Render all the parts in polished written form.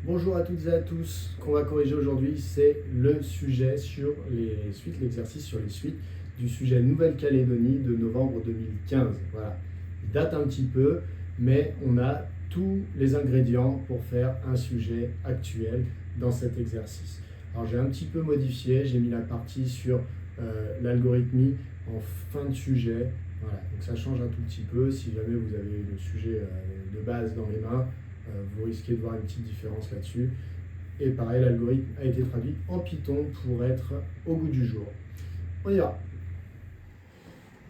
Bonjour à toutes et à tous. Ce qu'on va corriger aujourd'hui, c'est le sujet sur les suites, l'exercice sur les suites du sujet Nouvelle-Calédonie de novembre 2015. Voilà. Il date un petit peu, mais on a tous les ingrédients pour faire un sujet actuel dans cet exercice. Alors j'ai un petit peu modifié, j'ai mis la partie sur l'algorithmie en fin de sujet. Voilà. Donc ça change un tout petit peu. Si jamais vous avez le sujet de base dans les mains, vous risquez de voir une petite différence là-dessus. Et pareil, l'algorithme a été traduit en Python pour être au goût du jour. On y va.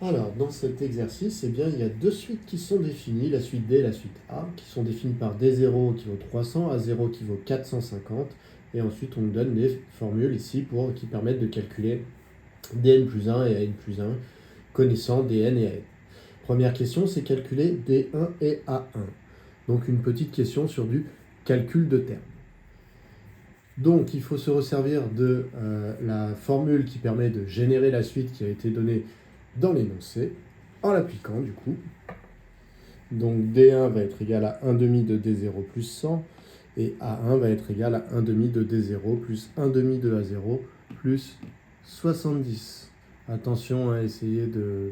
Alors, dans cet exercice, il y a deux suites qui sont définies, la suite D et la suite A, qui sont définies par D0 qui vaut 300, A0 qui vaut 450, et ensuite on nous donne des formules ici qui permettent de calculer Dn plus 1 et An plus 1, connaissant Dn et An. Première question, c'est calculer D1 et A1. Donc une petite question sur du calcul de termes. Donc il faut se resservir de la formule qui permet de générer la suite qui a été donnée dans l'énoncé, en l'appliquant du coup. Donc D1 va être égal à 1 demi de D0 plus 100, et A1 va être égal à 1 demi de D0 plus 1 demi de A0 plus 70. Attention à essayer de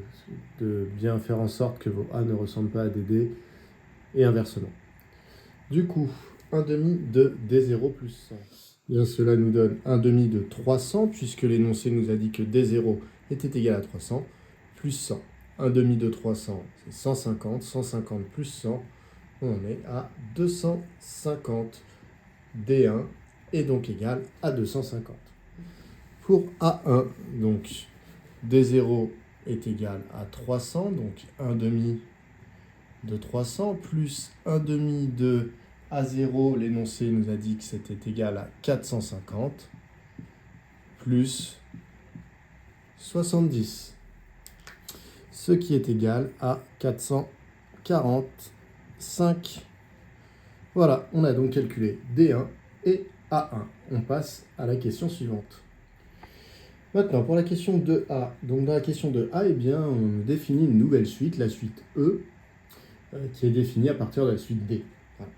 bien faire en sorte que vos A ne ressemblent pas à des D, et inversement. Du coup, 1 demi de D0 plus 100. Bien, cela nous donne 1 demi de 300, puisque l'énoncé nous a dit que D0 était égal à 300, plus 100. 1 demi de 300, c'est 150. 150 plus 100, on est à 250. D1 est donc égal à 250. Pour A1, donc D0 est égal à 300, donc 1 demi de 300, plus 1 demi de A0, l'énoncé nous a dit que c'était égal à 450, plus 70, ce qui est égal à 445. Voilà, on a donc calculé D1 et A1. On passe à la question suivante. Maintenant, pour la question de A, donc dans la question de A, on définit une nouvelle suite, la suite E, qui est définie à partir de la suite D. Voilà.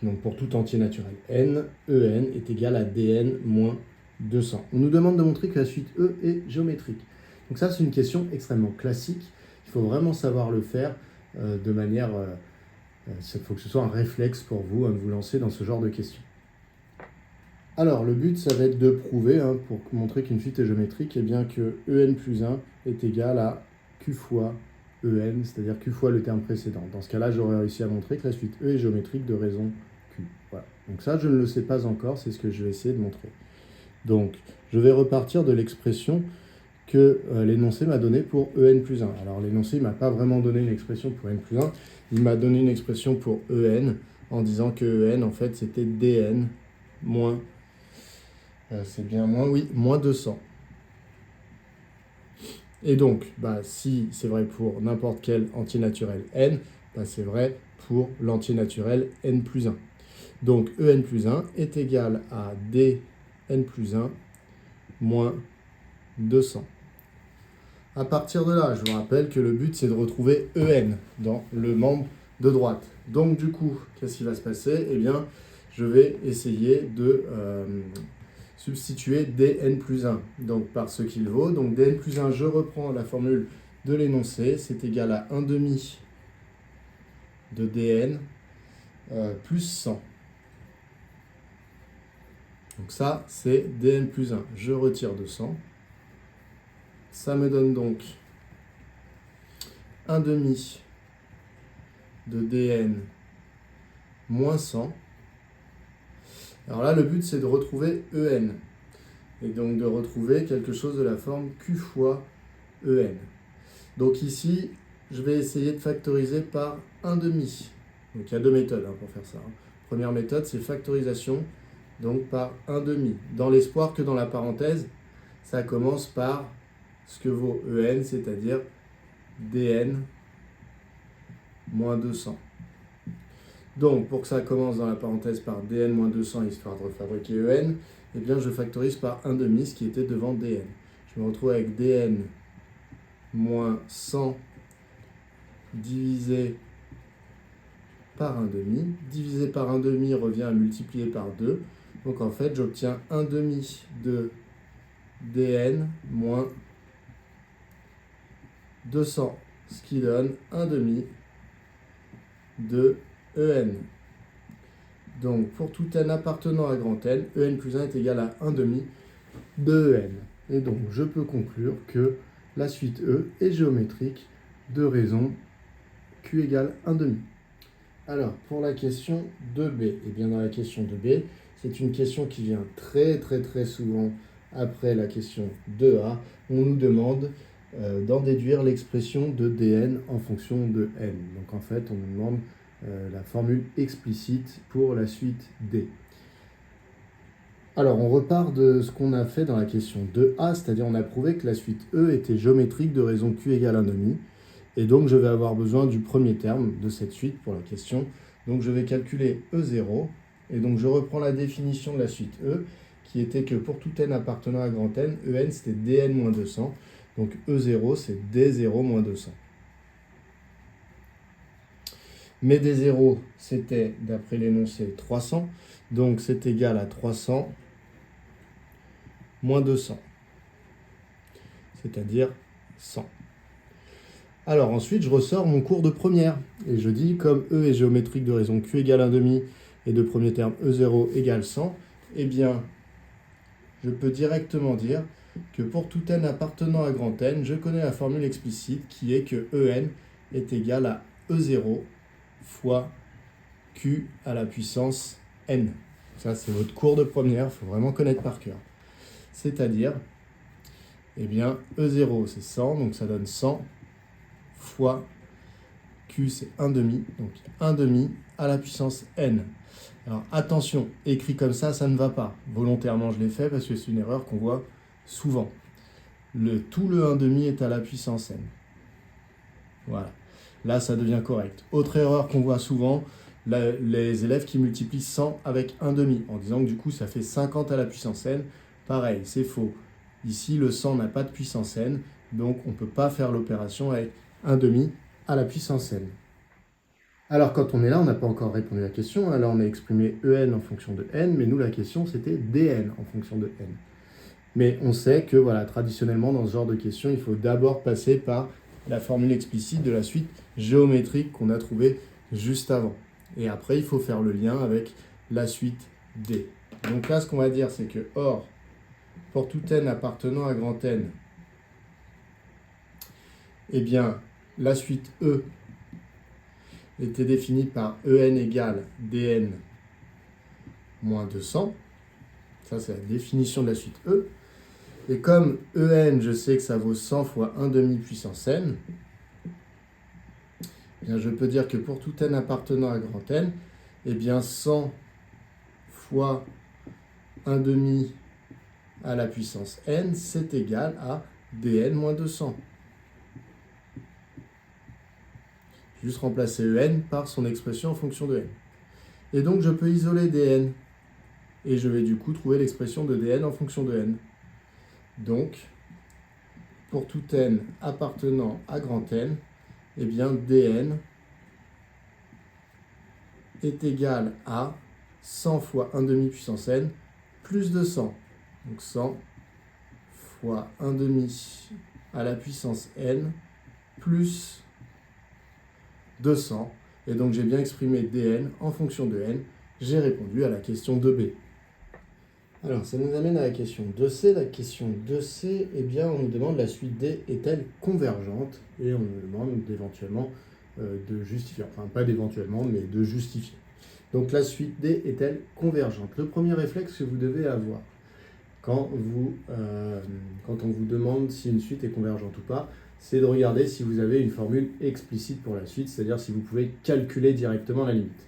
Donc pour tout entier naturel, n, En est égal à Dn moins 200. On nous demande de montrer que la suite E est géométrique. Donc ça, c'est une question extrêmement classique. Il faut vraiment savoir le faire de manière... il faut que ce soit un réflexe pour vous de vous lancer dans ce genre de questions. Alors, le but, ça va être de prouver, pour montrer qu'une suite est géométrique, que En plus 1 est égal à Q fois En, c'est-à-dire Q fois le terme précédent. Dans ce cas-là, j'aurais réussi à montrer que la suite E est géométrique de raison Q. Voilà. Donc ça, je ne le sais pas encore, c'est ce que je vais essayer de montrer. Donc, je vais repartir de l'expression que l'énoncé m'a donné pour En plus 1. Alors, l'énoncé ne m'a pas vraiment donné une expression pour En plus 1, il m'a donné une expression pour En, en disant que En, en fait, c'était Dn moins... moins 200. Et donc, si c'est vrai pour n'importe quel entier naturel n, c'est vrai pour l'entier naturel n plus 1. Donc, En plus 1 est égal à Dn plus 1 moins 200. À partir de là, je vous rappelle que le but, c'est de retrouver En dans le membre de droite. Donc, du coup, qu'est-ce qui va se passer? Je vais essayer de... substituer Dn plus 1, donc par ce qu'il vaut. Donc Dn plus 1, je reprends la formule de l'énoncé, c'est égal à 1 demi de Dn plus 100. Donc ça, c'est Dn plus 1. Je retire 200. Ça me donne donc 1 demi de Dn moins 100. Alors là, le but, c'est de retrouver En. Et donc de retrouver quelque chose de la forme Q fois En. Donc ici, je vais essayer de factoriser par 1 demi. Donc il y a deux méthodes pour faire ça. Première méthode, c'est factorisation, donc par 1 demi. Dans l'espoir que dans la parenthèse, ça commence par ce que vaut En, c'est-à-dire Dn moins 200. Donc, pour que ça commence dans la parenthèse par Dn moins 200, histoire de refabriquer En, je factorise par 1 demi, ce qui était devant Dn. Je me retrouve avec Dn moins 100 divisé par 1/2. Divisé par 1/2 revient à multiplier par 2. Donc en fait, j'obtiens 1/2 de dn moins 200, ce qui donne 1/2 de en. Donc pour tout n appartenant à grand N, en plus 1 est égal à 1/2 de en. Et donc je peux conclure que la suite E est géométrique de raison Q égale 1/2. Alors pour la question 2b, et bien dans la question 2b, c'est une question qui vient très souvent après la question 2a. On nous demande d'en déduire l'expression de dn en fonction de n. Donc en fait, on nous demande la formule explicite pour la suite D. Alors on repart de ce qu'on a fait dans la question 2a, c'est-à-dire on a prouvé que la suite E était géométrique de raison Q égale 1/2. Et donc je vais avoir besoin du premier terme de cette suite pour la question. Donc je vais calculer E0. Et donc je reprends la définition de la suite E, qui était que pour tout n appartenant à grand N, En c'était dn moins 200. Donc E0 c'est d0 moins 200. Mais d0 c'était, d'après l'énoncé, 300. Donc c'est égal à 300 moins 200. C'est-à-dire 100. Alors ensuite, je ressors mon cours de première. Et je dis, comme E est géométrique de raison Q égale 1/2 et de premier terme E0 égale 100, eh bien, je peux directement dire que pour tout n appartenant à grand N, je connais la formule explicite qui est que En est égal à E0 fois Q à la puissance N. Ça, c'est votre cours de première, il faut vraiment connaître par cœur. C'est-à-dire, eh bien, E0, c'est 100, donc ça donne 100 fois Q, c'est 1/2, donc 1/2 à la puissance N. Alors attention, écrit comme ça ne va pas. Volontairement, je l'ai fait parce que c'est une erreur qu'on voit souvent. Tout le 1/2 est à la puissance N. Voilà. Là, ça devient correct. Autre erreur qu'on voit souvent, les élèves qui multiplient 100 avec 1/2, en disant que du coup, ça fait 50 à la puissance N. Pareil, c'est faux. Ici, le 100 n'a pas de puissance N, donc on ne peut pas faire l'opération avec 1/2 à la puissance N. Alors quand on est là, on n'a pas encore répondu à la question. Là, on a exprimé En en fonction de N, mais nous, la question, c'était Dn en fonction de N. Mais on sait que, voilà, traditionnellement, dans ce genre de questions, il faut d'abord passer par la formule explicite de la suite géométrique qu'on a trouvée juste avant. Et après, il faut faire le lien avec la suite D. Donc là, ce qu'on va dire, c'est que, or, pour tout n appartenant à grand N, eh bien, la suite E était définie par En égale dn moins 200. Ça, c'est la définition de la suite E. Et comme En, je sais que ça vaut 100 fois 1/2 puissance n, eh bien, je peux dire que pour tout n appartenant à grand N, eh bien 100 fois 1/2 à la puissance n, c'est égal à dn moins 200. Juste remplacer En par son expression en fonction de n. Et donc je peux isoler dn. Et je vais du coup trouver l'expression de dn en fonction de n. Donc, pour tout n appartenant à grand N, eh bien dn est égal à 100 fois 1/2 puissance n plus 200. Donc 100 fois 1/2 à la puissance n plus 200. Et donc j'ai bien exprimé dn en fonction de n. J'ai répondu à la question 2b. Alors ça nous amène à la question 2c. La question 2c, eh bien on nous demande la suite D est-elle convergente? Et on nous demande éventuellement de justifier. Enfin pas d'éventuellement, mais de justifier. Donc la suite D est-elle convergente? Le premier réflexe que vous devez avoir quand on vous demande si une suite est convergente ou pas, c'est de regarder si vous avez une formule explicite pour la suite, c'est-à-dire si vous pouvez calculer directement la limite.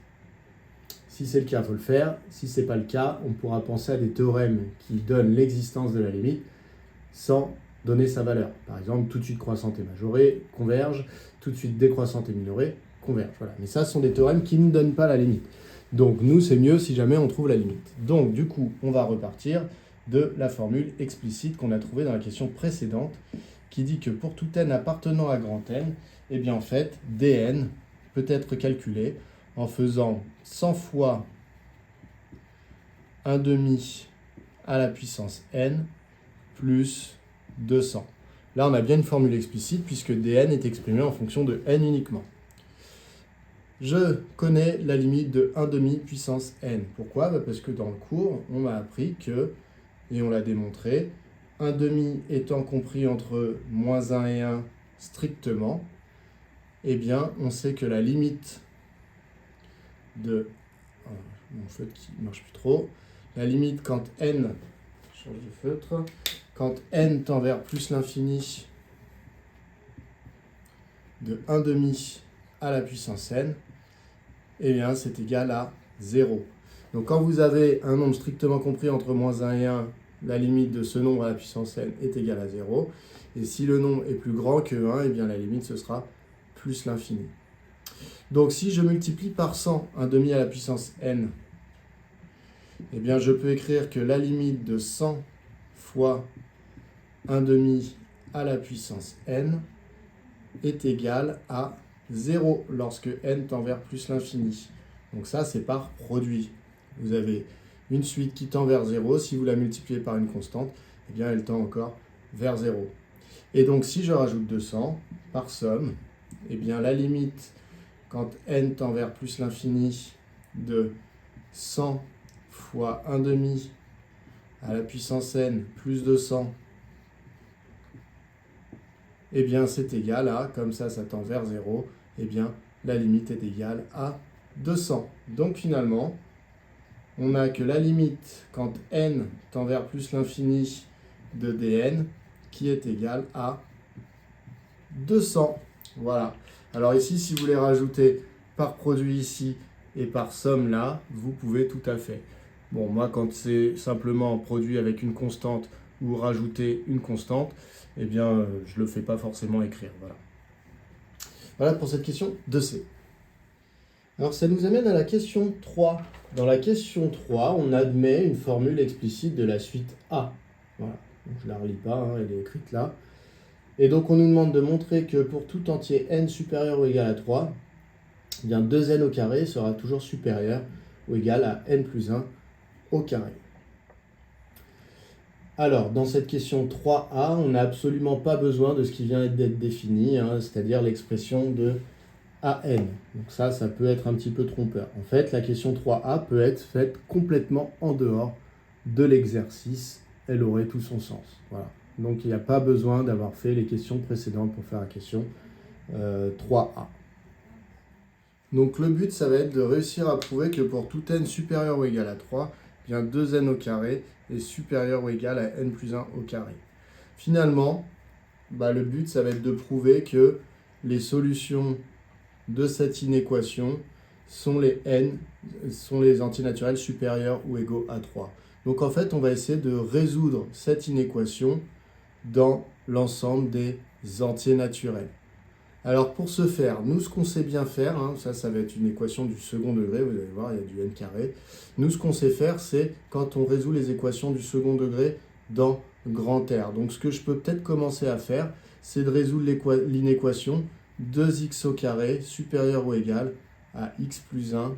Si c'est le cas, il faut le faire. Si ce n'est pas le cas, on pourra penser à des théorèmes qui donnent l'existence de la limite sans donner sa valeur. Par exemple, tout de suite croissante et majorée converge, tout de suite décroissante et minorée converge. Voilà. Mais ça, ce sont des théorèmes qui ne donnent pas la limite. Donc nous, c'est mieux si jamais on trouve la limite. Donc du coup, on va repartir de la formule explicite qu'on a trouvée dans la question précédente, qui dit que pour tout n appartenant à grand N, eh bien en fait, dn peut être calculé en faisant 100 fois 1 demi à la puissance n plus 200. Là, on a bien une formule explicite puisque dn est exprimé en fonction de n uniquement. Je connais la limite de 1 demi puissance n. Pourquoi? Parce que dans le cours, on m'a appris que, et on l'a démontré, 1 demi étant compris entre moins 1 et 1 strictement, eh bien, on sait que la limite de... mon feutre qui ne marche plus trop. La limite quand n... Je change de feutre. Quand n tend vers plus l'infini de 1 demi à la puissance n, eh bien, c'est égal à 0. Donc, quand vous avez un nombre strictement compris entre moins 1 et 1, la limite de ce nombre à la puissance n est égale à 0. Et si le nombre est plus grand que 1, eh bien, la limite, ce sera plus l'infini. Donc, si je multiplie par 100 1 demi à la puissance n, eh bien, je peux écrire que la limite de 100 fois 1 demi à la puissance n est égale à 0 lorsque n tend vers plus l'infini. Donc ça, c'est par produit. Vous avez une suite qui tend vers 0. Si vous la multipliez par une constante, eh bien, elle tend encore vers 0. Et donc, si je rajoute 200 par somme, eh bien, la limite, quand n tend vers plus l'infini, de 100 fois 1 demi à la puissance n plus 200, eh bien, c'est égal à, comme ça tend vers 0, eh bien, la limite est égale à 200. Donc, finalement, on a que la limite, quand n tend vers plus l'infini de dn, qui est égale à 200. Voilà. Alors ici, si vous voulez rajouter par produit ici et par somme là, vous pouvez tout à fait. Bon, moi, quand c'est simplement produit avec une constante ou rajouter une constante, eh bien, je ne le fais pas forcément écrire. Voilà. Voilà pour cette question 2C. Alors, ça nous amène à la question 3. Dans la question 3, on admet une formule explicite de la suite A. Voilà. Donc, je ne la relis pas, hein, elle est écrite là. Et donc, on nous demande de montrer que pour tout entier n supérieur ou égal à 3, eh bien 2n au carré sera toujours supérieur ou égal à n plus 1 au carré. Alors, dans cette question 3a, on n'a absolument pas besoin de ce qui vient d'être défini, hein, c'est-à-dire l'expression de an. Donc ça peut être un petit peu trompeur. En fait, la question 3a peut être faite complètement en dehors de l'exercice. Elle aurait tout son sens. Voilà. Donc, il n'y a pas besoin d'avoir fait les questions précédentes pour faire la question 3a. Donc, le but, ça va être de réussir à prouver que pour tout n supérieur ou égal à 3, eh bien 2n au carré est supérieur ou égal à n plus 1 au carré. Finalement, le but, ça va être de prouver que les solutions de cette inéquation sont les entiers naturels supérieurs ou égaux à 3. Donc, en fait, on va essayer de résoudre cette inéquation dans l'ensemble des entiers naturels. Alors, pour ce faire, nous, ce qu'on sait bien faire, hein, ça va être une équation du second degré, vous allez voir, il y a du n carré. Nous, ce qu'on sait faire, c'est quand on résout les équations du second degré dans grand R. Donc, ce que je peux peut-être commencer à faire, c'est de résoudre l'inéquation 2x au carré supérieur ou égal à x plus 1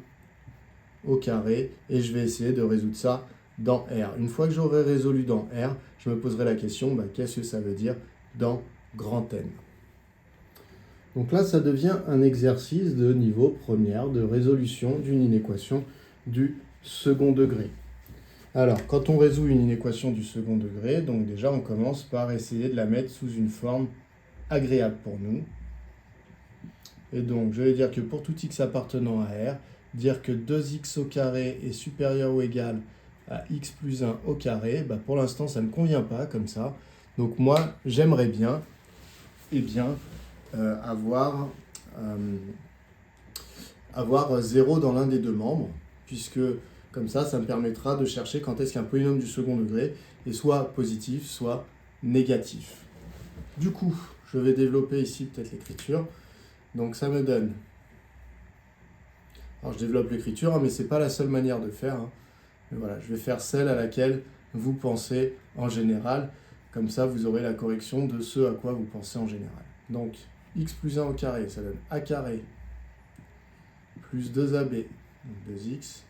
au carré. Et je vais essayer de résoudre ça dans R. Une fois que j'aurai résolu dans R, je me poserai la question, qu'est-ce que ça veut dire dans grand N? Donc là, ça devient un exercice de niveau première de résolution d'une inéquation du second degré. Alors, quand on résout une inéquation du second degré, donc déjà, on commence par essayer de la mettre sous une forme agréable pour nous. Et donc, je vais dire que pour tout x appartenant à R, dire que 2x au carré est supérieur ou égal à x plus 1 au carré, pour l'instant, ça ne convient pas comme ça. Donc moi, j'aimerais bien, avoir 0 dans l'un des deux membres, puisque comme ça me permettra de chercher quand est-ce qu'un polynôme du second degré est soit positif, soit négatif. Du coup, je vais développer ici peut-être l'écriture. Donc ça me donne... Alors je développe l'écriture, mais ce n'est pas la seule manière de faire. Mais voilà, je vais faire celle à laquelle vous pensez en général. Comme ça, vous aurez la correction de ce à quoi vous pensez en général. Donc, x plus 1 au carré, ça donne a carré plus 2ab, donc 2x,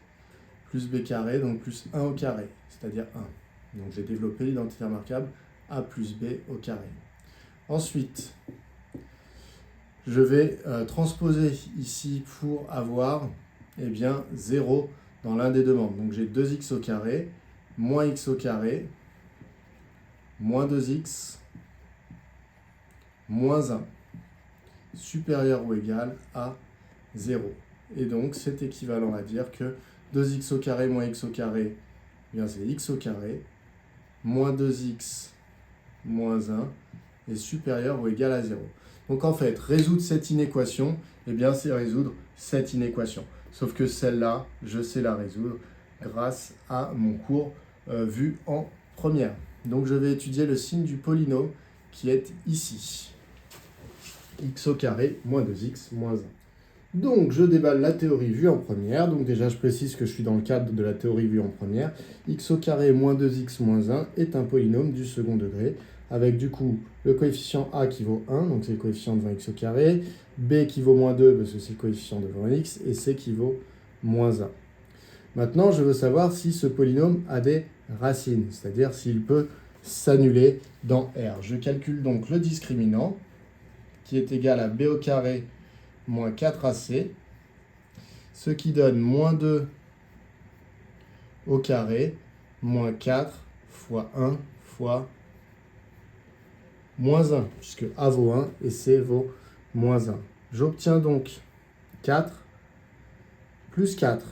plus b carré, donc plus 1 au carré, c'est-à-dire 1. Donc j'ai développé l'identité remarquable a plus b au carré. Ensuite, je vais transposer ici pour avoir eh bien, 0 dans l'un des deux membres. Donc j'ai 2x au carré, moins x au carré, moins 2x, moins 1, supérieur ou égal à 0. Et donc c'est équivalent à dire que 2x au carré moins x au carré, eh bien c'est x au carré, moins 2x moins 1 est supérieur ou égal à 0. Donc en fait, résoudre cette inéquation, eh bien c'est résoudre cette inéquation. Sauf que celle-là, je sais la résoudre grâce à mon cours vu en première. Donc je vais étudier le signe du polynôme qui est ici. X au carré moins 2x moins 1. Donc je déballe la théorie vue en première. Donc déjà je précise que je suis dans le cadre de la théorie vue en première. X au carré moins 2x moins 1 est un polynôme du second degré, avec du coup le coefficient a qui vaut 1, donc c'est le coefficient devant x au carré, b qui vaut moins 2 parce que c'est le coefficient devant x, et c qui vaut moins 1. Maintenant, je veux savoir si ce polynôme a des racines, c'est-à-dire s'il peut s'annuler dans R. Je calcule donc le discriminant, qui est égal à b au carré moins 4ac, ce qui donne moins 2 au carré, moins 4 fois 1 fois moins 1, puisque a vaut 1 et c vaut moins 1. J'obtiens donc 4 plus 4.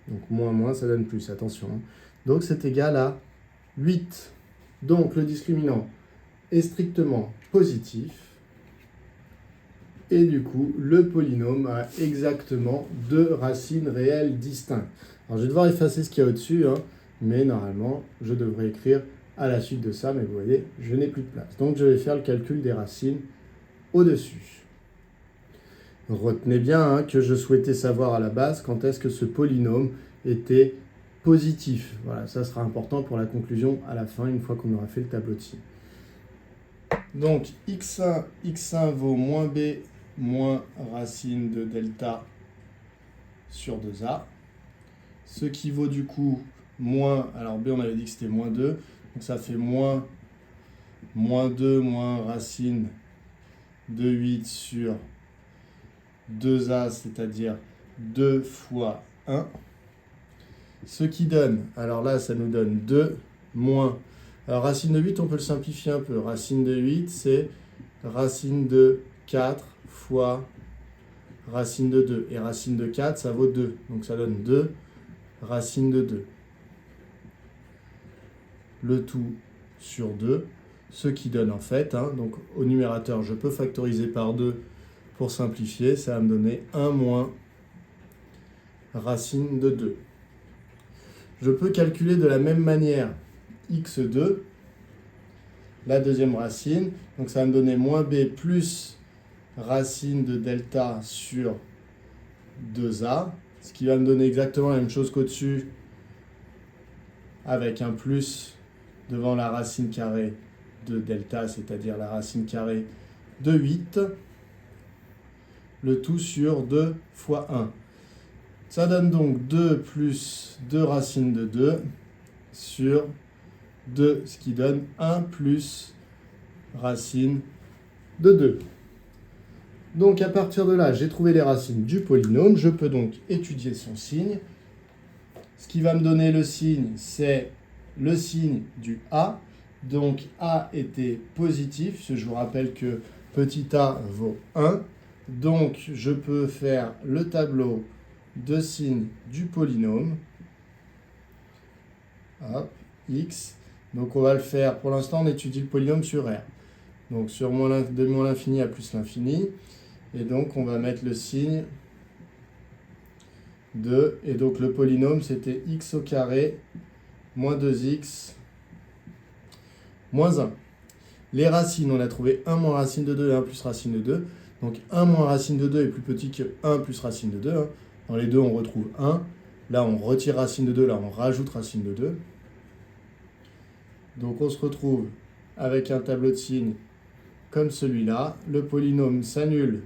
Donc moins moins, ça donne plus, attention. Donc c'est égal à 8. Donc le discriminant est strictement positif. Et du coup, le polynôme a exactement deux racines réelles distinctes. Alors je vais devoir effacer ce qu'il y a au-dessus, mais normalement, je devrais écrire à la suite de ça, mais vous voyez, je n'ai plus de place. Donc je vais faire le calcul des racines au-dessus. Retenez bien que je souhaitais savoir à la base quand est-ce que ce polynôme était positif. Voilà, ça sera important pour la conclusion à la fin, une fois qu'on aura fait le tableau de signes. Donc x1 vaut moins b moins racine de delta sur 2a, ce qui vaut du coup moins, alors b on avait dit que c'était moins 2, donc ça fait moins 2 moins racine de 8 sur 2a, c'est-à-dire 2 fois 1, ce qui donne, alors là ça nous donne 2 moins, alors racine de 8 on peut le simplifier un peu, racine de 8 c'est racine de 4 fois racine de 2, et racine de 4 ça vaut 2, donc ça donne 2 racine de 2. Le tout sur 2, ce qui donne en fait, donc au numérateur je peux factoriser par 2 pour simplifier, ça va me donner 1 moins racine de 2. Je peux calculer de la même manière x2, la deuxième racine, donc ça va me donner moins b plus racine de delta sur 2a, ce qui va me donner exactement la même chose qu'au-dessus, avec un plus devant la racine carrée de delta, c'est-à-dire la racine carrée de 8, le tout sur 2 fois 1. Ça donne donc 2 plus 2 racines de 2 sur 2, ce qui donne 1 plus racine de 2. Donc à partir de là, j'ai trouvé les racines du polynôme, je peux donc étudier son signe. Ce qui va me donner le signe, c'est le signe du A. Donc A était positif, je vous rappelle que petit a vaut 1. Donc je peux faire le tableau de signes du polynôme. Hop, x. Donc on va le faire, pour l'instant on étudie le polynôme sur R. Donc sur de moins l'infini à plus l'infini. Et donc on va mettre le signe de, et donc le polynôme c'était x au carré moins 2x moins 1. Les racines, on a trouvé 1 moins racine de 2 et 1 plus racine de 2. Donc 1 moins racine de 2 est plus petit que 1 plus racine de 2. Dans les deux, on retrouve 1. Là, on retire racine de 2, là, on rajoute racine de 2. Donc on se retrouve avec un tableau de signes comme celui-là. Le polynôme s'annule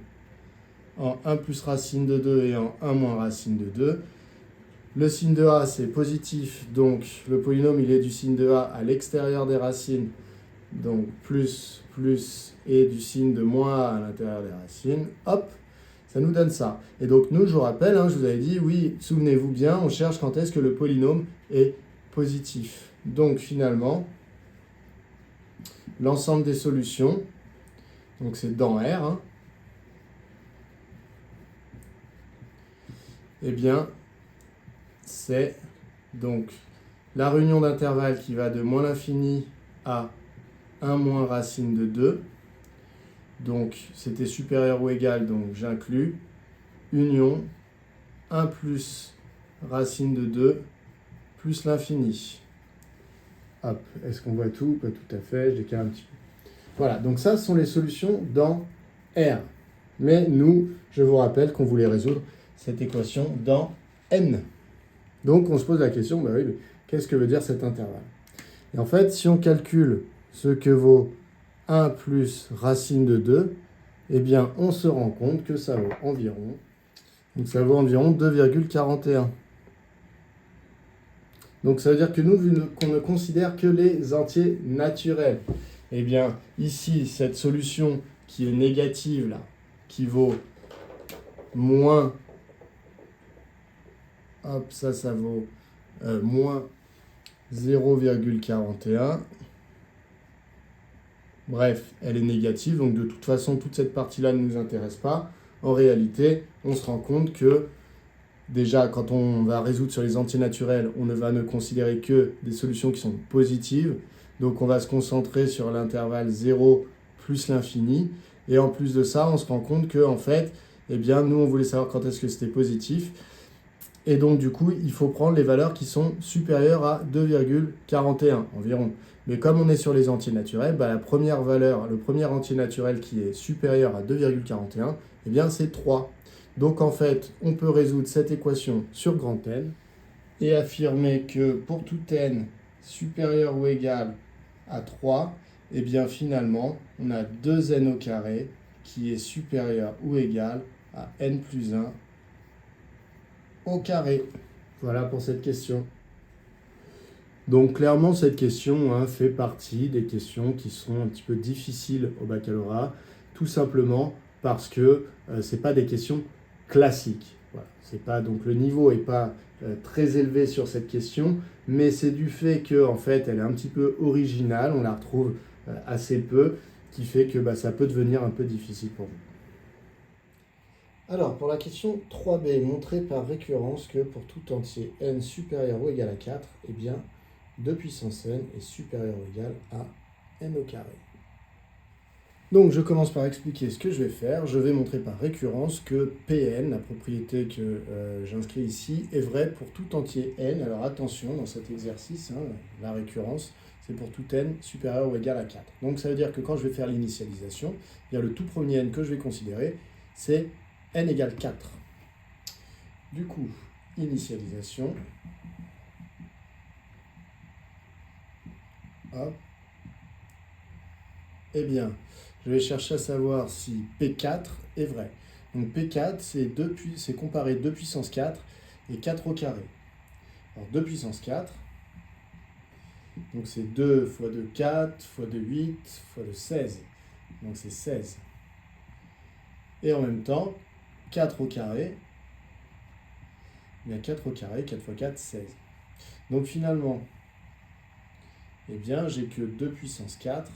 en 1 plus racine de 2 et en 1 moins racine de 2. Le signe de A, c'est positif, donc le polynôme, il est du signe de A à l'extérieur des racines, donc plus, et du signe de moins A à l'intérieur des racines. Hop, ça nous donne ça. Et donc nous, je vous rappelle, je vous avais dit, oui, souvenez-vous bien, on cherche quand est-ce que le polynôme est positif. Donc finalement, l'ensemble des solutions, donc c'est dans R, eh bien, c'est donc la réunion d'intervalle qui va de moins l'infini à 1 moins racine de 2. Donc, c'était supérieur ou égal, donc j'inclus. Union 1 plus racine de 2 plus l'infini. Hop, est-ce qu'on voit tout? Pas tout à fait, je décale un petit peu. Voilà, donc ça, ce sont les solutions dans R. Mais nous, je vous rappelle qu'on voulait résoudre cette équation dans N. Donc, on se pose la question, bah oui, mais qu'est-ce que veut dire cet intervalle? Et en fait, si on calcule ce que vaut 1 plus racine de 2, eh bien, on se rend compte que ça vaut environ, donc ça vaut environ 2,41. Donc, ça veut dire que nous, vu qu'on ne considère que les entiers naturels, eh bien, ici, cette solution qui est négative, là, qui vaut moins, hop, ça vaut moins 0,41. Bref, elle est négative, donc de toute façon, toute cette partie-là ne nous intéresse pas. En réalité, on se rend compte que, déjà, quand on va résoudre sur les entiers naturels, on ne va ne considérer que des solutions qui sont positives. Donc, on va se concentrer sur l'intervalle 0 plus l'infini. Et en plus de ça, on se rend compte que, en fait, eh bien, nous, on voulait savoir quand est-ce que c'était positif. Et donc, du coup, il faut prendre les valeurs qui sont supérieures à 2,41 environ. Mais comme on est sur les entiers naturels, la première valeur, le premier entier naturel qui est supérieur à 2,41, eh bien, c'est 3. Donc, en fait, on peut résoudre cette équation sur grand N et affirmer que pour tout n supérieur ou égal à 3, eh bien, finalement, on a 2n au carré qui est supérieur ou égal à n plus 1 au carré. Voilà pour cette question. Donc clairement, cette question fait partie des questions qui sont un petit peu difficiles au baccalauréat, tout simplement parce que ce n'est pas des questions classiques. Voilà. C'est pas, donc le niveau n'est pas très élevé sur cette question, mais c'est du fait qu'en en fait, elle est un petit peu originale, on la retrouve assez peu, qui fait que ça peut devenir un peu difficile pour vous. Alors, pour la question 3b, montrer par récurrence que pour tout entier n supérieur ou égal à 4, eh bien, 2 puissance n est supérieur ou égal à n au carré. Donc, je commence par expliquer ce que je vais faire. Je vais montrer par récurrence que Pn, la propriété que j'inscris ici, est vraie pour tout entier n. Alors, attention, dans cet exercice, la récurrence, c'est pour tout n supérieur ou égal à 4. Donc, ça veut dire que quand je vais faire l'initialisation, le tout premier n que je vais considérer, c'est n égale 4. Du coup, initialisation. Hop. Eh bien, je vais chercher à savoir si P4 est vrai. Donc P4, c'est comparer 2 puissance 4 et 4 au carré. Alors 2 puissance 4, donc c'est 2 fois 2, 4, fois 2, 8, fois 2, 16. Donc c'est 16. Et en même temps, 4 au carré, bien 4 au carré, 4 fois 4, 16. Donc finalement, eh bien, j'ai que 2 puissance 4,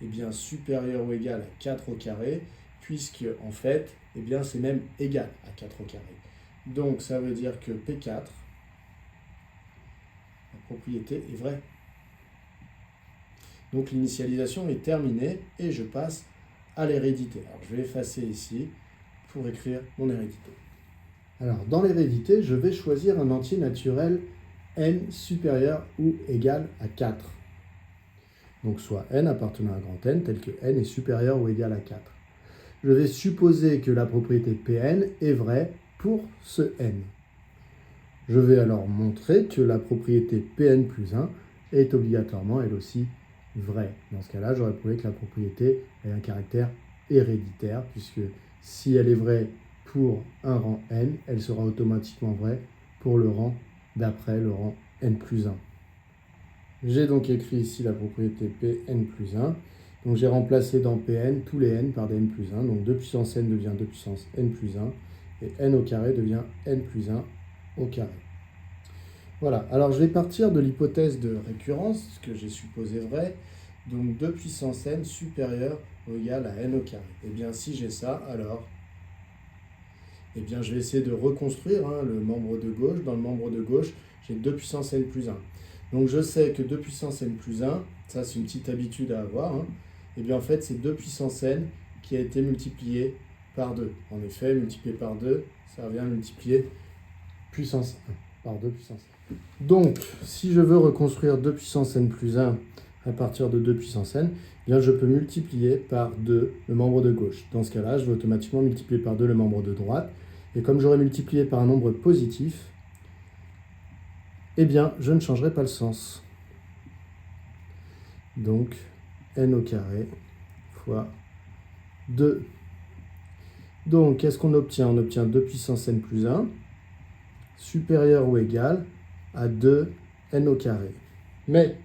eh bien, supérieur ou égal à 4 au carré, puisque, en fait, eh bien, c'est même égal à 4 au carré. Donc, ça veut dire que P4, la propriété est vraie. Donc, l'initialisation est terminée et je passe à l'hérédité. Alors, je vais effacer ici pour écrire mon hérédité. Alors, dans l'hérédité, je vais choisir un entier naturel n supérieur ou égal à 4. Donc, soit n appartenant à grand N, tel que n est supérieur ou égal à 4. Je vais supposer que la propriété Pn est vraie pour ce n. Je vais alors montrer que la propriété Pn plus 1 est obligatoirement, elle aussi, vraie. Dans ce cas-là, j'aurais prouvé que la propriété a un caractère héréditaire, puisque si elle est vraie pour un rang n, elle sera automatiquement vraie pour le rang d'après, le rang n plus 1. J'ai donc écrit ici la propriété Pn plus 1. Donc j'ai remplacé dans Pn tous les n par des n plus 1. Donc 2 puissance n devient 2 puissance n plus 1. Et n au carré devient n plus 1 au carré. Voilà, alors je vais partir de l'hypothèse de récurrence, ce que j'ai supposé vrai. Donc 2 puissance n supérieur ou égal à n au carré. Et bien si j'ai ça, alors eh bien, je vais essayer de reconstruire le membre de gauche. Dans le membre de gauche, j'ai 2 puissance n plus 1. Donc je sais que 2 puissance n plus 1, ça c'est une petite habitude à avoir, et bien en fait c'est 2 puissance n qui a été multiplié par 2. En effet, multiplié par 2, ça revient à multiplier puissance 1 par 2 puissance 1. Donc, si je veux reconstruire 2 puissance n plus 1 à partir de 2 puissance n, eh bien je peux multiplier par 2 le membre de gauche. Dans ce cas-là, je vais automatiquement multiplier par 2 le membre de droite. Et comme j'aurais multiplié par un nombre positif, eh bien, je ne changerai pas le sens. Donc, n au carré fois 2. Donc, qu'est-ce qu'on obtient? On obtient 2 puissance n plus 1 supérieur ou égal à 2 n au carré. Mais,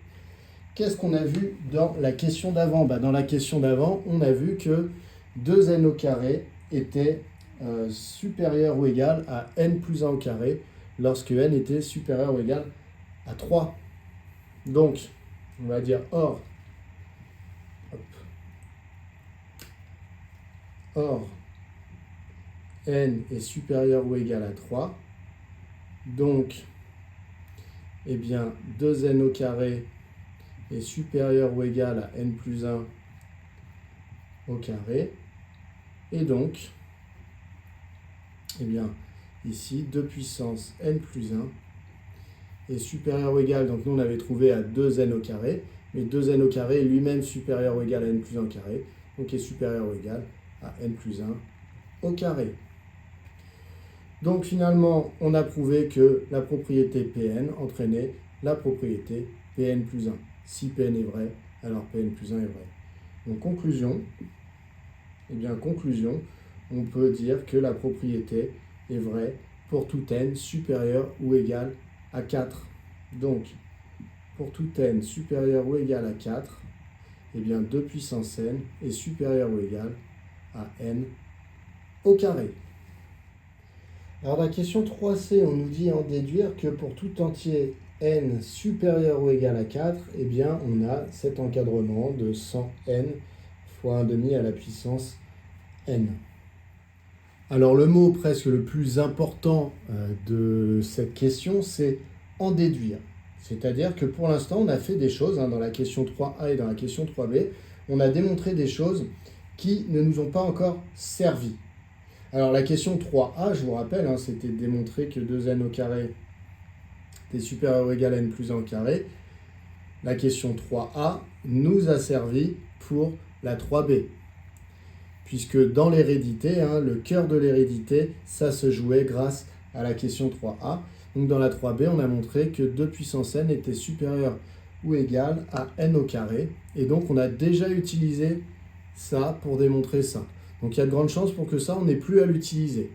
qu'est-ce qu'on a vu dans la question d'avant? Dans la question d'avant, on a vu que 2n au carré était supérieur ou égal à n plus 1 au carré lorsque n était supérieur ou égal à 3. Donc, on va dire or n est supérieur ou égal à 3. Donc, eh bien, 2n au carré est supérieur ou égal à n plus 1 au carré. Et donc, eh bien, ici, 2 puissance n plus 1 est supérieur ou égal, donc nous on avait trouvé à 2n au carré, mais 2n au carré est lui-même supérieur ou égal à n plus 1 au carré, donc est supérieur ou égal à n plus 1 au carré. Donc finalement, on a prouvé que la propriété Pn entraînait la propriété Pn plus 1. Si Pn est vrai, alors Pn plus 1 est vrai. Donc conclusion, eh bien conclusion, on peut dire que la propriété est vraie pour tout n supérieur ou égal à 4. Donc, pour tout n supérieur ou égal à 4, eh bien 2 puissance n est supérieur ou égal à n au carré. Alors, la question 3c, on nous dit en déduire que pour tout entier n supérieur ou égal à 4, eh bien on a cet encadrement de 100n fois 1/2 à la puissance n. Alors le mot presque le plus important de cette question, c'est en déduire. C'est-à-dire que pour l'instant, on a fait des choses, dans la question 3a et dans la question 3b, on a démontré des choses qui ne nous ont pas encore servi. Alors la question 3a, je vous rappelle, c'était de démontrer que 2n au carré est supérieur ou égal à n plus 1 au carré. La question 3a nous a servi pour la 3b. Puisque dans l'hérédité, le cœur de l'hérédité, ça se jouait grâce à la question 3a. Donc dans la 3b, on a montré que 2 puissance n était supérieur ou égal à n au carré. Et donc on a déjà utilisé ça pour démontrer ça. Donc il y a de grandes chances pour que ça, on n'ait plus à l'utiliser.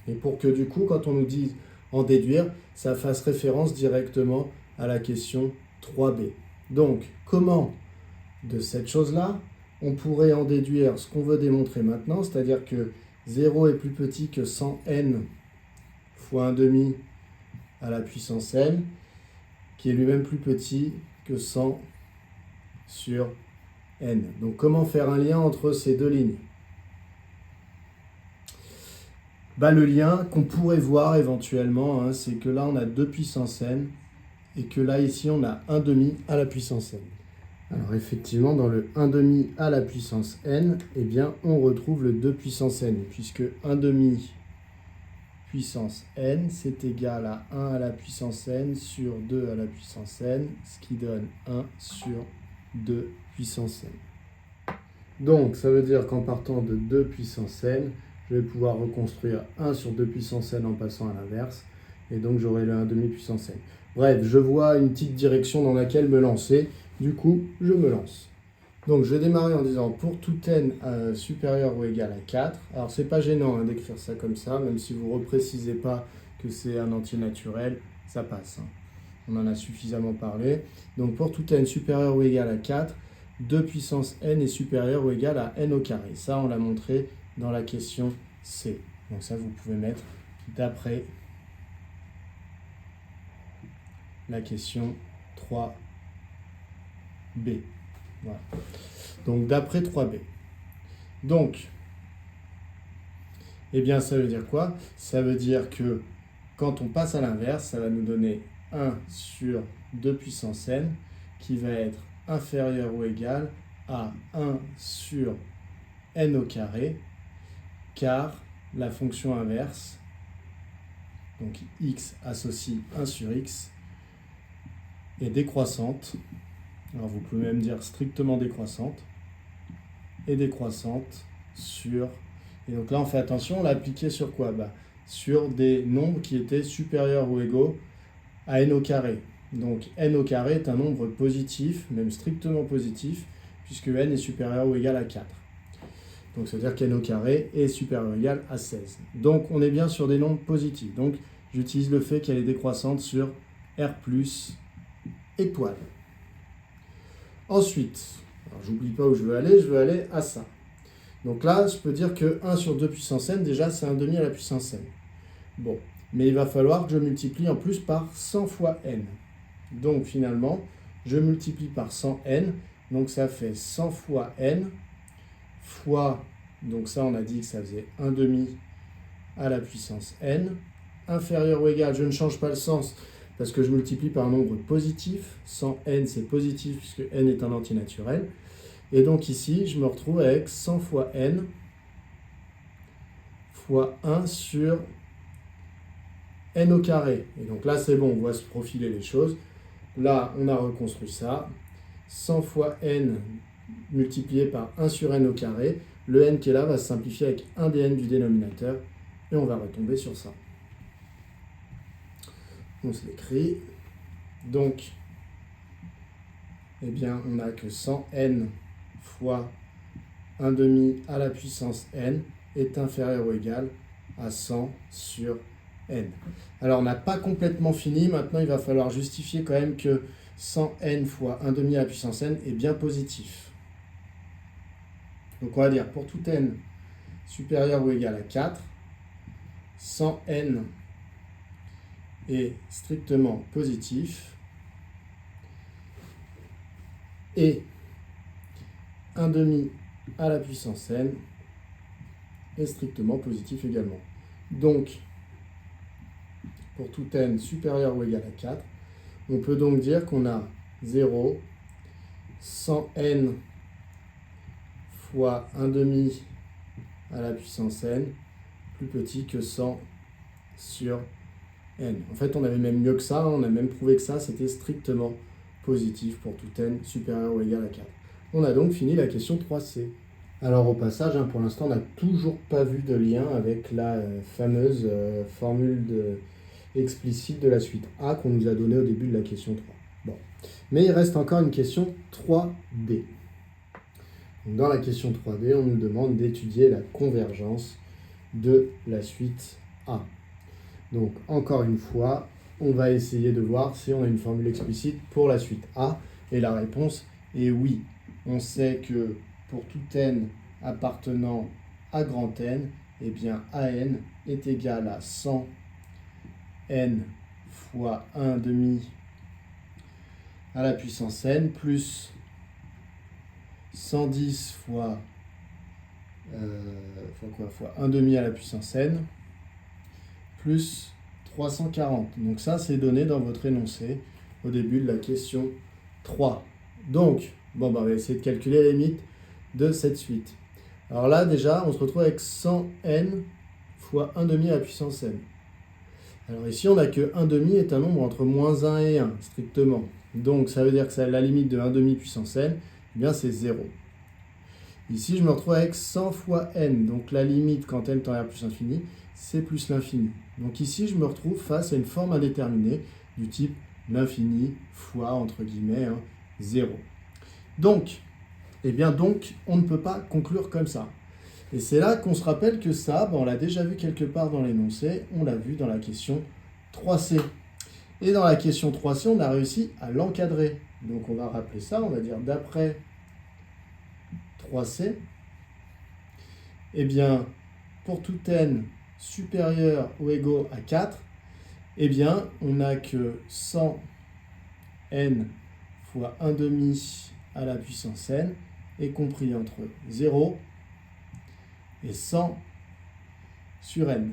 Et pour que du coup, quand on nous dit en déduire, ça fasse référence directement à la question 3b. Donc comment de cette chose-là, on pourrait en déduire ce qu'on veut démontrer maintenant, c'est-à-dire que 0 est plus petit que 100n fois 1/2 à la puissance n, qui est lui-même plus petit que 100 sur n. Donc comment faire un lien entre ces deux lignes? Le lien qu'on pourrait voir éventuellement, c'est que là on a 2 puissance n, et que là ici on a 1/2 à la puissance n. Alors effectivement, dans le 1/2 à la puissance n, eh bien, on retrouve le 2 puissance n, puisque 1/2 puissance n, c'est égal à 1 à la puissance n sur 2 à la puissance n, ce qui donne 1 sur 2 puissance n. Donc, ça veut dire qu'en partant de 2 puissance n, je vais pouvoir reconstruire 1 sur 2 puissance n en passant à l'inverse, et donc j'aurai le 1/2 puissance n. Bref, je vois une petite direction dans laquelle me lancer. Du coup, je me lance. Donc je vais démarrer en disant pour tout n supérieur ou égal à 4. Alors c'est pas gênant hein, d'écrire ça comme ça, même si vous ne reprécisez pas que c'est un entier naturel, ça passe. Hein. On en a suffisamment parlé. Donc pour tout n supérieur ou égal à 4, 2 puissance n est supérieur ou égal à n au carré. Ça on l'a montré dans la question C. Donc ça vous pouvez mettre d'après la question 3b. Voilà. Donc d'après 3b. Donc, eh bien ça veut dire quoi? Ça veut dire que quand on passe à l'inverse, ça va nous donner 1 sur 2 puissance n qui va être inférieur ou égal à 1 sur n au carré, car la fonction inverse, donc x associe 1 sur x, est décroissante. Alors vous pouvez même dire strictement décroissante, et décroissante sur... Et donc là on fait attention, on l'a appliqué sur quoi? Sur des nombres qui étaient supérieurs ou égaux à n au carré. Donc n au carré est un nombre positif, même strictement positif, puisque n est supérieur ou égal à 4. Donc ça veut dire qu'n au carré est supérieur ou égal à 16. Donc on est bien sur des nombres positifs. Donc j'utilise le fait qu'elle est décroissante sur R plus étoile. Ensuite, j'oublie pas où je veux aller à ça. Donc là, je peux dire que 1 sur 2 puissance n, déjà, c'est 1,5 à la puissance n. Bon, mais il va falloir que je multiplie en plus par 100 fois n. Donc finalement, je multiplie par 100 n, donc ça fait 100 fois n, fois, donc ça on a dit que ça faisait 1,5 à la puissance n, inférieur ou égal, je ne change pas le sens, parce que je multiplie par un nombre positif. 100n, c'est positif, puisque n est un entier naturel. Et donc ici, je me retrouve avec 100 fois n fois 1 sur n au carré. Et donc là, c'est bon, on voit se profiler les choses. Là, on a reconstruit ça. 100 fois n multiplié par 1 sur n au carré. Le n qui est là va se simplifier avec 1 des n du dénominateur. Et on va retomber sur ça. On se l'écrit. Donc, eh bien, on n'a que 100n fois 1,5 à la puissance n est inférieur ou égal à 100 sur n. Alors, on n'a pas complètement fini. Maintenant, il va falloir justifier quand même que 100n fois 1,5 à la puissance n est bien positif. Donc, on va dire pour tout n supérieur ou égal à 4, 100n est strictement positif et 1,5 à la puissance n est strictement positif également. Donc, pour tout n supérieur ou égal à 4, on peut donc dire qu'on a 0, 100n fois 1,5 à la puissance n plus petit que 100 sur n. En fait, on avait même mieux que ça, on a même prouvé que ça, c'était strictement positif pour tout n supérieur ou égal à 4. On a donc fini la question 3C. Alors au passage, pour l'instant, on n'a toujours pas vu de lien avec la fameuse formule explicite de la suite A qu'on nous a donnée au début de la question 3. Bon. Mais il reste encore une question 3D. Dans la question 3D, on nous demande d'étudier la convergence de la suite A. Donc, encore une fois, on va essayer de voir si on a une formule explicite pour la suite A. Et la réponse est oui. On sait que pour tout n appartenant à grand N, eh bien AN est égal à 100 n fois 1,5 à la puissance n plus 110 fois 1,5 à la puissance n plus 340. Donc ça, c'est donné dans votre énoncé au début de la question 3. Donc, on va essayer de calculer les limites de cette suite. Alors là, déjà, on se retrouve avec 100n fois 1,5 à la puissance n. Alors ici, on n'a que 1,5 est un nombre entre moins 1 et 1, strictement. Donc, ça veut dire que la limite de 1,5 puissance n, eh bien, c'est 0. Ici, je me retrouve avec 100 fois n. Donc, la limite, quand n tend vers plus infini, c'est plus l'infini. Donc ici, je me retrouve face à une forme indéterminée du type l'infini fois, entre guillemets, 0. Donc, Et bien donc, on ne peut pas conclure comme ça. Et c'est là qu'on se rappelle que ça, on l'a déjà vu quelque part dans l'énoncé, on l'a vu dans la question 3C. Et dans la question 3C, on a réussi à l'encadrer. Donc on va rappeler ça, on va dire d'après 3C, eh bien, pour tout n supérieur ou égaux à 4, eh bien, on n'a que 100 n fois 1 demi à la puissance n est compris entre 0 et 100 sur n.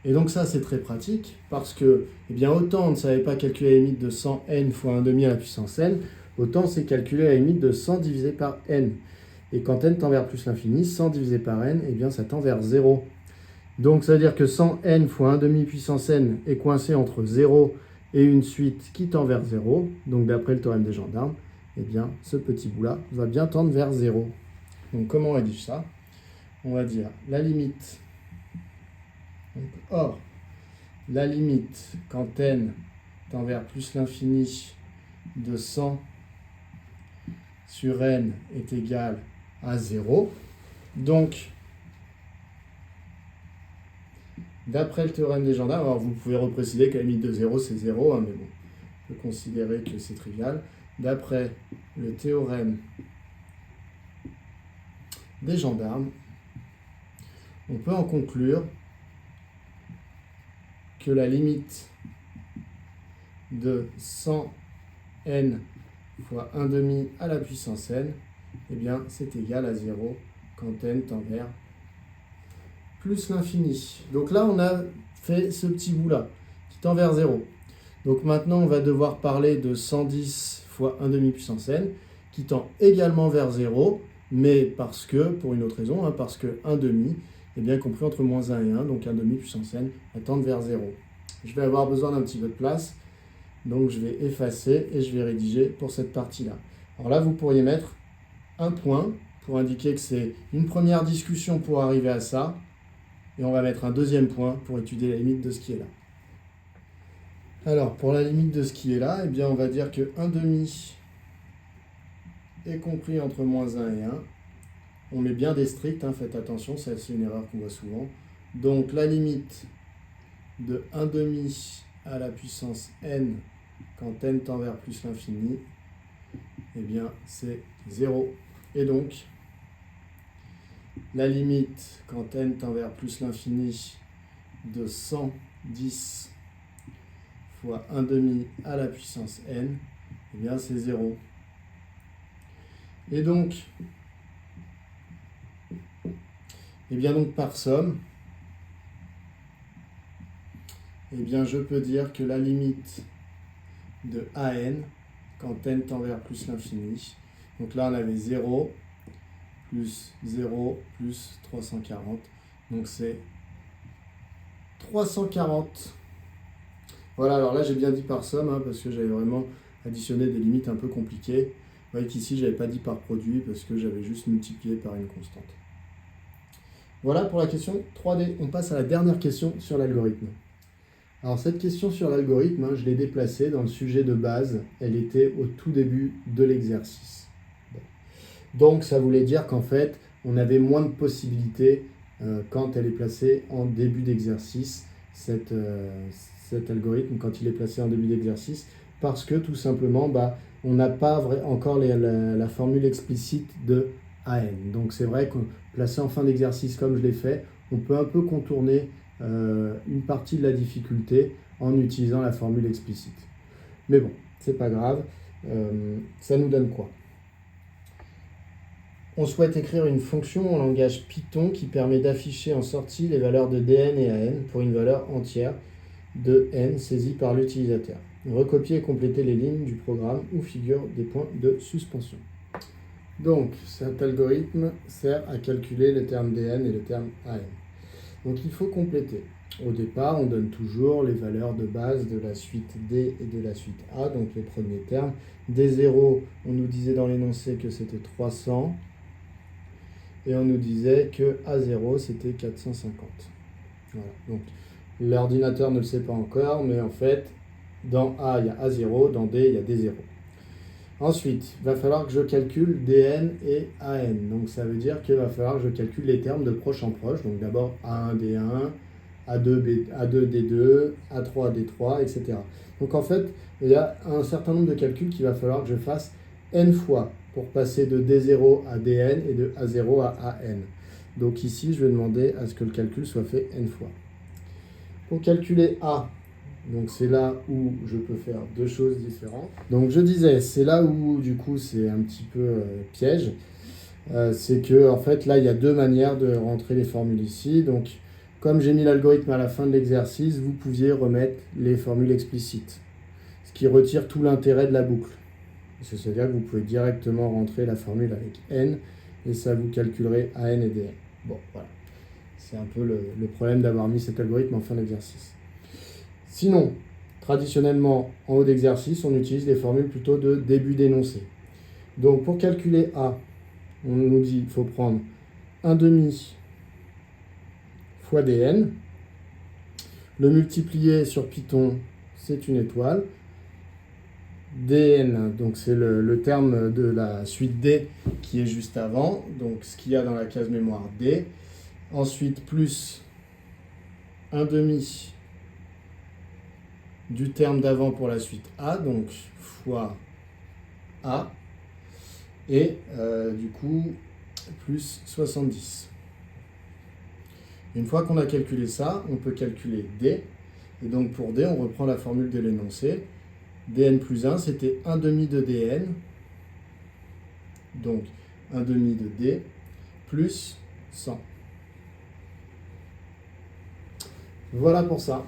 Et donc ça, c'est très pratique parce que, eh bien, autant on ne savait pas calculer la limite de 100 n fois 1 demi à la puissance n, autant c'est calculer la limite de 100 divisé par n. Et quand n tend vers plus l'infini, 100 divisé par n, eh bien, ça tend vers 0. Donc ça veut dire que 100 n fois 1 demi puissance n est coincé entre 0 et une suite qui tend vers 0. Donc d'après le théorème des gendarmes, eh bien, ce petit bout-là va bien tendre vers 0. Donc comment on rédige ça? On va dire la limite. Donc, or, la limite quand n tend vers plus l'infini de 100 sur n est égale à 0. Donc, d'après le théorème des gendarmes, alors vous pouvez repréciser que la limite de 0 c'est 0, mais bon, on peut considérer que c'est trivial. D'après le théorème des gendarmes, on peut en conclure que la limite de 100n fois 1 demi à la puissance n, eh bien, c'est égal à 0 quand n tend vers plus l'infini. Donc là, on a fait ce petit bout-là, qui tend vers 0. Donc maintenant, on va devoir parler de 110 fois 1 demi puissance n, qui tend également vers 0, mais parce que, pour une autre raison, parce que 1 demi est bien compris entre moins 1 et 1, donc 1 demi puissance n va tendre vers 0. Je vais avoir besoin d'un petit peu de place, donc je vais effacer et je vais rédiger pour cette partie-là. Alors là, vous pourriez mettre un point pour indiquer que c'est une première discussion pour arriver à ça, et on va mettre un deuxième point pour étudier la limite de ce qui est là. Alors, pour la limite de ce qui est là, eh bien, on va dire que 1 demi est compris entre moins 1 et 1. On met bien des stricts, faites attention, c'est une erreur qu'on voit souvent. Donc, la limite de 1 demi à la puissance n quand n tend vers plus l'infini, eh bien, c'est 0. Et donc, la limite quand n tend vers plus l'infini de 110 fois 1 demi à la puissance n, eh bien, c'est 0. Et donc, eh bien, donc par somme, eh bien, je peux dire que la limite de an, quand n tend vers plus l'infini, donc là on avait 0, plus 0, plus 340, donc c'est 340. Voilà, alors là j'ai bien dit par somme, parce que j'avais vraiment additionné des limites un peu compliquées. Vous voyez qu'ici j'avais pas dit par produit, parce que j'avais juste multiplié par une constante. Voilà pour la question 3D. On passe à la dernière question sur l'algorithme. Alors cette question sur l'algorithme, je l'ai déplacée dans le sujet de base. Elle était au tout début de l'exercice. Donc ça voulait dire qu'en fait, on avait moins de possibilités quand elle est placée en début d'exercice, cet algorithme, quand il est placé en début d'exercice, parce que tout simplement, on n'a pas encore la formule explicite de AN. Donc c'est vrai que placé en fin d'exercice comme je l'ai fait, on peut un peu contourner une partie de la difficulté en utilisant la formule explicite. Mais bon, c'est pas grave. Ça nous donne quoi? On souhaite écrire une fonction en langage Python qui permet d'afficher en sortie les valeurs de dn et an pour une valeur entière de n saisie par l'utilisateur. Recopier et compléter les lignes du programme où figurent des points de suspension. Donc, cet algorithme sert à calculer le terme dn et le terme an. Donc, il faut compléter. Au départ, on donne toujours les valeurs de base de la suite D et de la suite A, donc les premiers termes. D0, on nous disait dans l'énoncé que c'était 300. Et on nous disait que A0, c'était 450. Voilà. Donc, l'ordinateur ne le sait pas encore, mais en fait, dans A, il y a A0, dans D, il y a D0. Ensuite, il va falloir que je calcule dn et an. Donc ça veut dire qu'il va falloir que je calcule les termes de proche en proche. Donc d'abord a1, d1, a2, d2, a3, d3, etc. Donc en fait, il y a un certain nombre de calculs qu'il va falloir que je fasse n fois pour passer de d0 à dn et de a0 à an. Donc ici, je vais demander à ce que le calcul soit fait n fois. Pour calculer a, donc c'est là où je peux faire deux choses différentes. Donc je disais, c'est là où du coup c'est un petit peu piège. C'est que en fait là il y a deux manières de rentrer les formules ici. Donc comme j'ai mis l'algorithme à la fin de l'exercice, vous pouviez remettre les formules explicites. Ce qui retire tout l'intérêt de la boucle. C'est-à-dire que vous pouvez directement rentrer la formule avec n et ça vous calculerait an et dn. Bon, voilà. C'est un peu le problème d'avoir mis cet algorithme en fin d'exercice. Sinon, traditionnellement, en haut d'exercice, on utilise les formules plutôt de début d'énoncé. Donc, pour calculer A, on nous dit qu'il faut prendre 1/2 fois dn. Le multiplier sur Python, c'est une étoile. dn, donc c'est le terme de la suite d qui est juste avant, donc ce qu'il y a dans la case mémoire d. Ensuite, plus 1/2 du terme d'avant pour la suite a, donc fois a, et du coup, plus 70. Une fois qu'on a calculé ça, on peut calculer d, et donc pour d, on reprend la formule de l'énoncé. dn plus 1, c'était 1/2 de dn, donc 1/2 de d, plus 100. Voilà pour ça.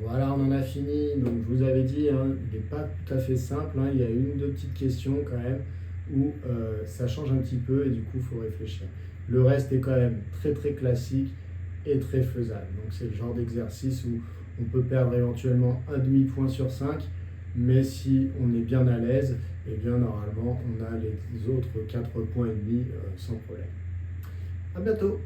Voilà, on en a fini. Donc je vous avais dit, hein, il n'est pas tout à fait simple. Hein, il y a une ou deux petites questions quand même où ça change un petit peu et du coup il faut réfléchir. Le reste est quand même très très classique et très faisable. Donc c'est le genre d'exercice où on peut perdre éventuellement un demi-point sur 5, mais si on est bien à l'aise, et bien normalement on a les autres 4 points et demi sans problème. À bientôt.